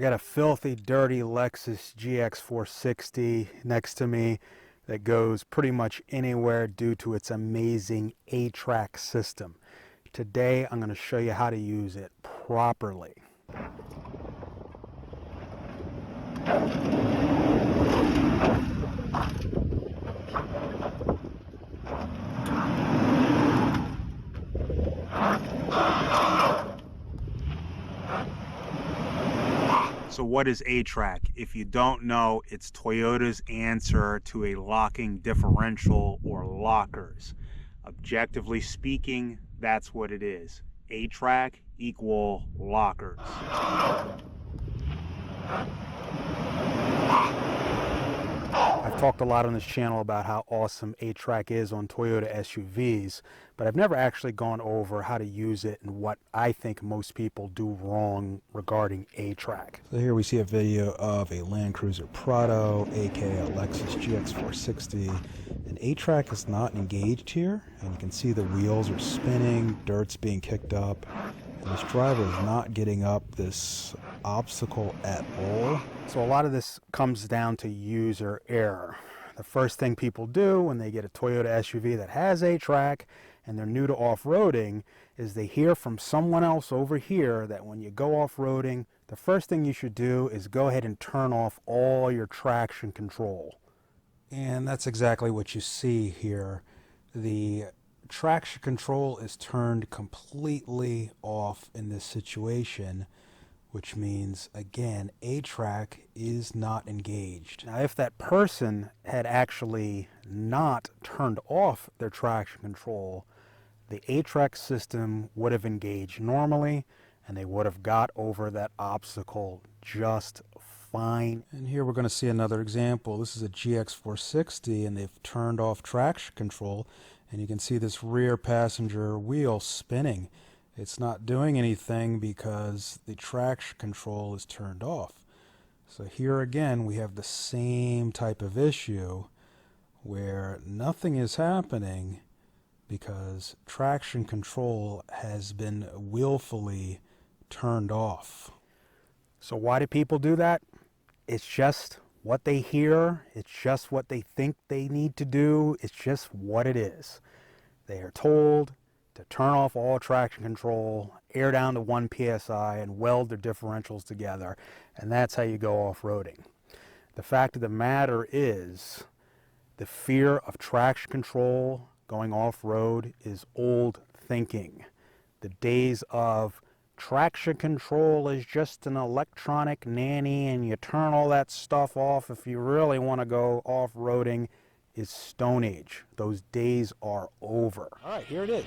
I got a filthy, dirty Lexus GX460 next to me that goes pretty much anywhere due to its amazing ATRAC system. Today, I'm going to show you how to use it properly. So what is ATRAC? If you don't know, it's Toyota's answer to a locking differential or lockers. Objectively speaking, that's what it is. ATRAC equal lockers. I've talked a lot on this channel about how awesome ATRAC is on Toyota SUVs, but I've never actually gone over how to use it and what I think most people do wrong regarding ATRAC. So here we see a video of a Land Cruiser Prado, aka a Lexus GX460, and ATRAC is not engaged here, and you can see the wheels are spinning, dirt's being kicked up, and this driver is not getting up this obstacle at all. So a lot of this comes down to user error. The first thing people do when they get a Toyota SUV that has ATRAC and they're new to off-roading is they hear from someone else over here that when you go off-roading, the first thing you should do is go ahead and turn off all your traction control. And that's exactly what you see here. The traction control is turned completely off in this situation, which means, again, ATRAC is not engaged. Now, if that person had actually not turned off their traction control, the ATRAC system would have engaged normally, and they would have got over that obstacle just fine. And here we're going to see another example. This is a GX460, and they've turned off traction control, and you can see this rear passenger wheel spinning. It's not doing anything because the traction control is turned off. So here again we have the same type of issue where nothing is happening because traction control has been willfully turned off. So why do people do that? It's just what they hear. It's just what they think they need to do. It's just what it is. They are told to turn off all traction control, air down to 1 psi, and weld their differentials together, and that's how you go off-roading. The fact of the matter is, the fear of traction control going off-road is old thinking. The days of traction control is just an electronic nanny and you turn all that stuff off if you really want to go off-roading is Stone Age. Those days are over. All right, here it is.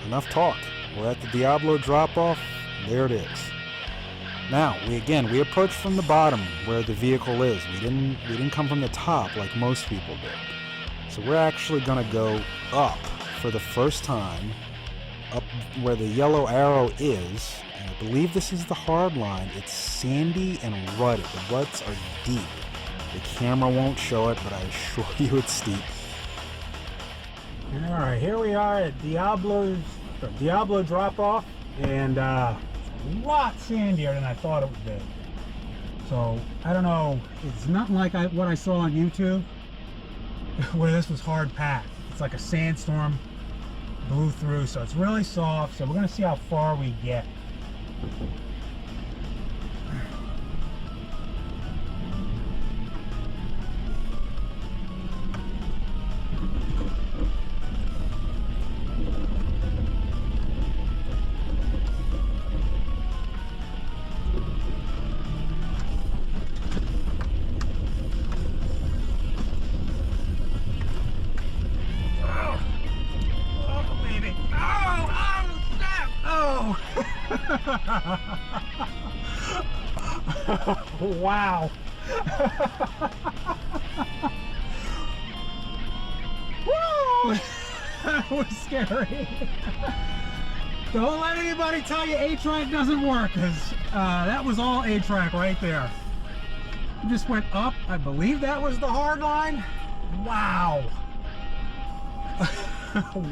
Enough talk. We're at the Diablo drop-off. There it is. Now, we approached from the bottom where the vehicle is. We didn't come from the top like most people did. So we're actually going to go up for the first time, up where the yellow arrow is. And I believe this is the hard line. It's sandy and rutty. The ruts are deep. The camera won't show it, but I assure you it's steep. All right, here we are at Diablo drop-off, and a lot sandier than I thought it would be. So I don't know. It's nothing like what I saw on YouTube, where this was hard packed. It's like a sandstorm blew through, so it's really soft. So we're gonna see how far we get. Wow. Woo! That was scary. Don't let anybody tell you ATRAC doesn't work, because that was all ATRAC right there. You just went up. I believe that was the hard line. Wow.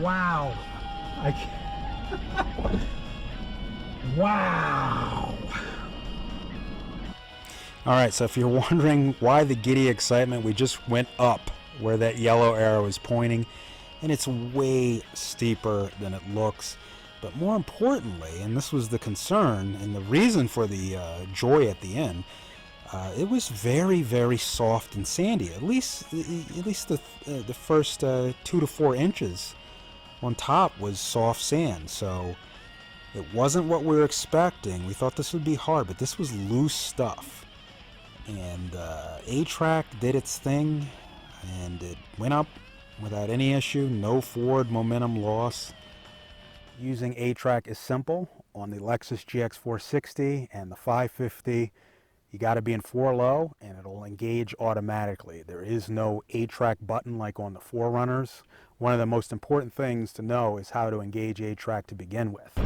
Wow. I can't. Wow. All right, so if you're wondering why the giddy excitement, we just went up where that yellow arrow is pointing, and it's way steeper than it looks. But more importantly, and this was the concern and the reason for the joy at the end, it was very, very soft and sandy. At least the first 2 to 4 inches on top was soft sand. So it wasn't what we were expecting. We thought this would be hard, but this was loose stuff. And ATRAC did its thing, and it went up without any issue. No forward momentum loss. Using ATRAC is simple. On the Lexus GX460 and the 550, you got to be in 4 low and it'll engage automatically. There is no ATRAC button like on the 4Runners. One of the most important things to know is how to engage ATRAC to begin with.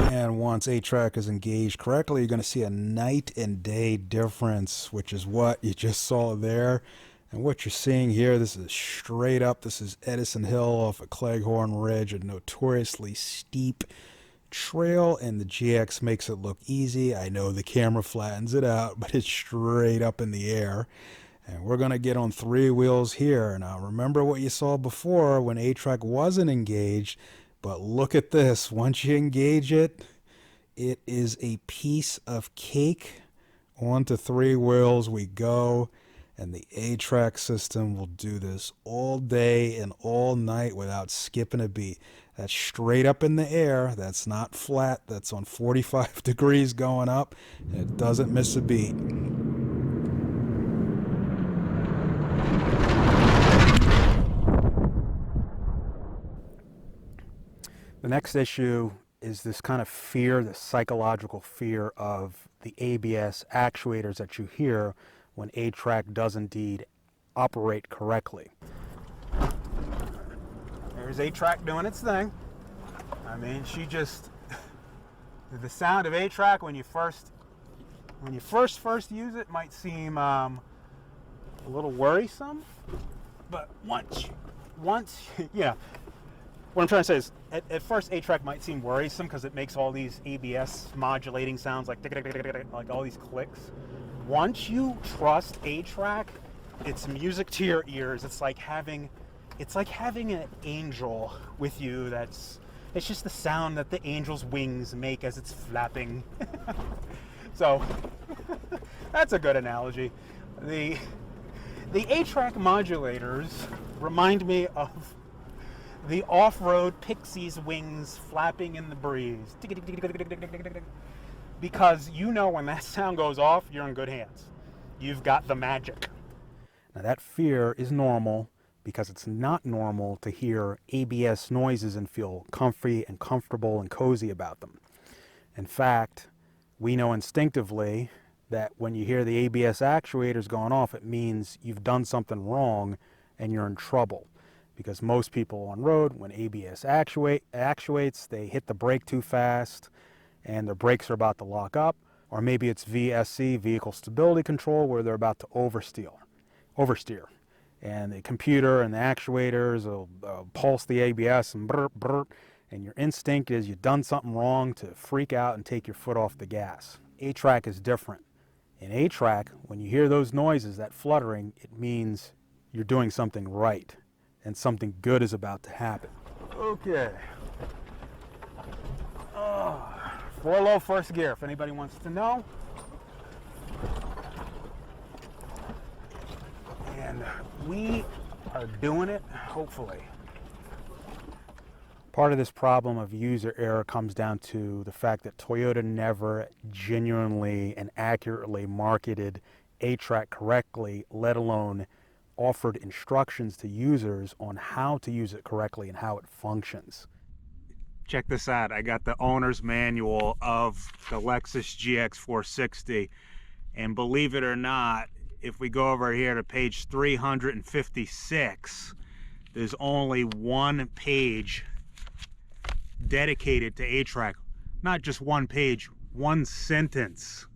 And once ATRAC is engaged correctly, you're going to see a night and day difference, which is what you just saw there. And what you're seeing here, this is straight up. This is Edison Hill off of Cleghorn Ridge, a notoriously steep trail, and the GX makes it look easy. I know the camera flattens it out, but it's straight up in the air. And we're going to get on 3 wheels here. Now, remember what you saw before when ATRAC wasn't engaged, but look at this. Once you engage it, it is a piece of cake. Onto 3 wheels we go. And the ATRAC system will do this all day and all night without skipping a beat. That's straight up in the air. That's not flat. That's on 45 degrees going up. And it doesn't miss a beat. The next issue is this kind of fear, this psychological fear of the ABS actuators that you hear when ATRAC does indeed operate correctly. There's ATRAC doing its thing. I mean, she just, the sound of ATRAC when you first use it might seem a little worrisome, but once, yeah. What I'm trying to say is, at first ATRAC might seem worrisome because it makes all these ABS modulating sounds like all these clicks. Once you trust ATRAC, it's music to your ears. It's like having an angel with you. It's just the sound that the angel's wings make as it's flapping. So that's a good analogy. The ATRAC modulators remind me of the off-road Pixie's wings flapping in the breeze. Because you know when that sound goes off, you're in good hands. You've got the magic. Now that fear is normal because it's not normal to hear ABS noises and feel comfy and comfortable and cozy about them. In fact, we know instinctively that when you hear the ABS actuators going off, it means you've done something wrong and you're in trouble. Because most people on road, when ABS actuates, they hit the brake too fast and their brakes are about to lock up, or maybe it's VSC, vehicle stability control, where they're about to oversteer. And the computer and the actuators will pulse the ABS and burp, burp, and your instinct is you've done something wrong to freak out and take your foot off the gas. ATRAC is different. In ATRAC, when you hear those noises, that fluttering, it means you're doing something right and something good is about to happen. Okay. 4 low first gear, if anybody wants to know. And we are doing it, hopefully. Part of this problem of user error comes down to the fact that Toyota never genuinely and accurately marketed ATRAC correctly, let alone offered instructions to users on how to use it correctly and how it functions. Check this out. I got the owner's manual of the Lexus GX460, and believe it or not, if we go over here to page 356, there's only 1 page dedicated to ATRAC. Not just 1 page, 1 sentence.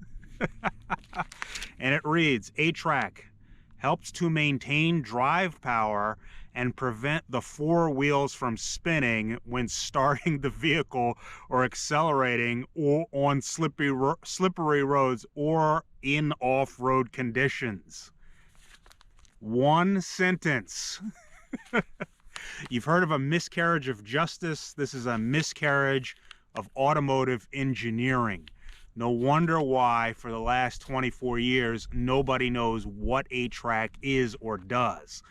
And it reads, ATRAC helps to maintain drive power and prevent the four wheels from spinning when starting the vehicle or accelerating or on slippery roads or in off-road conditions. One sentence. You've heard of a miscarriage of justice. This is a miscarriage of automotive engineering. No wonder why for the last 24 years nobody knows what ATRAC is or does.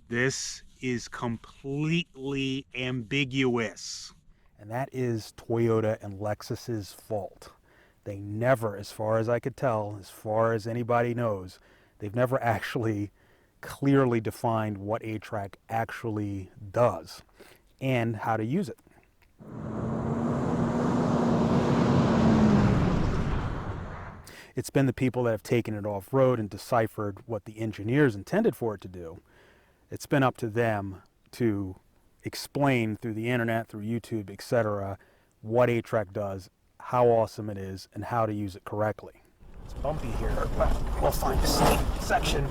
This is completely ambiguous. And that is Toyota and Lexus's fault. They never, as far as I could tell, as far as anybody knows, they've never actually clearly defined what ATRAC actually does and how to use it. It's been the people that have taken it off-road and deciphered what the engineers intended for it to do. It's been up to them to explain through the internet, through YouTube, etc., what ATRAC does, how awesome it is, and how to use it correctly. It's bumpy here, but we'll find a steep section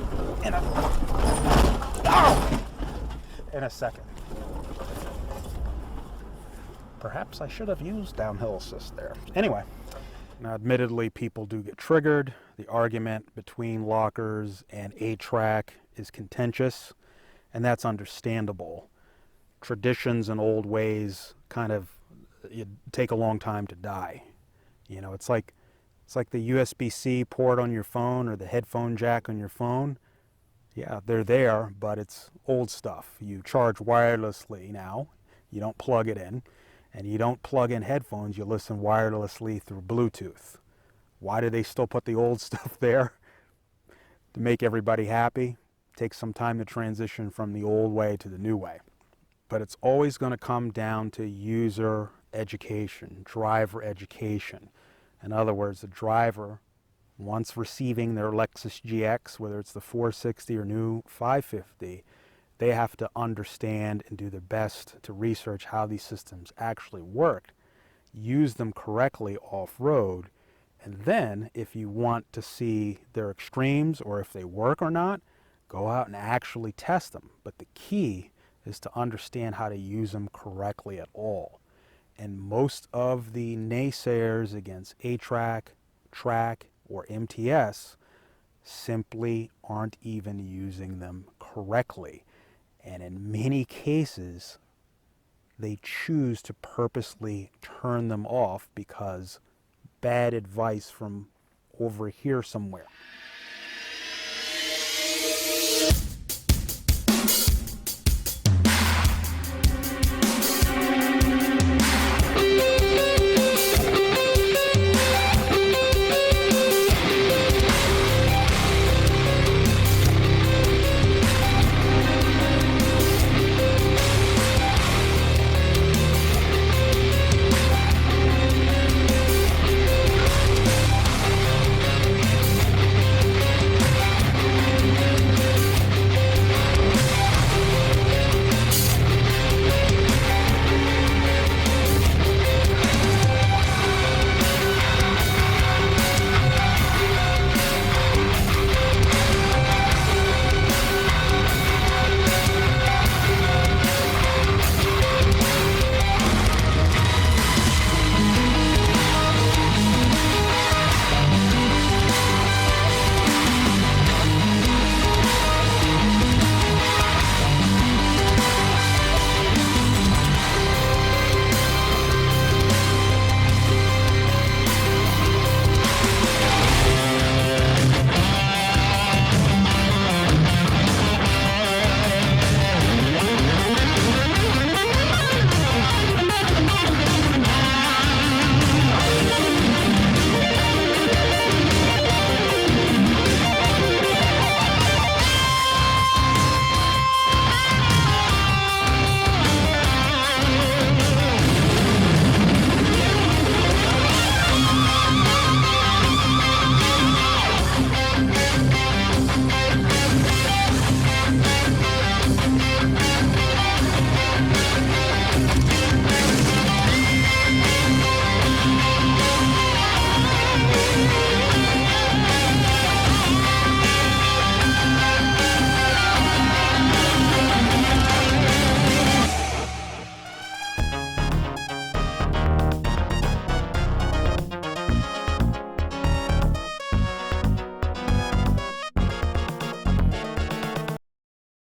in a second. Perhaps I should have used downhill assist there. Anyway, now admittedly people do get triggered. The argument between lockers and ATRAC is contentious, and that's understandable. Traditions and old ways kind of take a long time to die. You know, it's like the USB-C port on your phone or the headphone jack on your phone. Yeah, they're there, but it's old stuff. You charge wirelessly now. You don't plug it in. And you don't plug in headphones. You listen wirelessly through Bluetooth. Why do they still put the old stuff there? To make everybody happy. It takes some time to transition from the old way to the new way. But it's always going to come down to user education, driver education. In other words, the driver, once receiving their Lexus GX, whether it's the 460 or new 550, they have to understand and do their best to research how these systems actually work, use them correctly off-road, and then if you want to see their extremes or if they work or not, go out and actually test them. But the key is to understand how to use them correctly at all. And most of the naysayers against ATRAC, TRAC, or MTS simply aren't even using them correctly. And in many cases, they choose to purposely turn them off because bad advice from over here somewhere.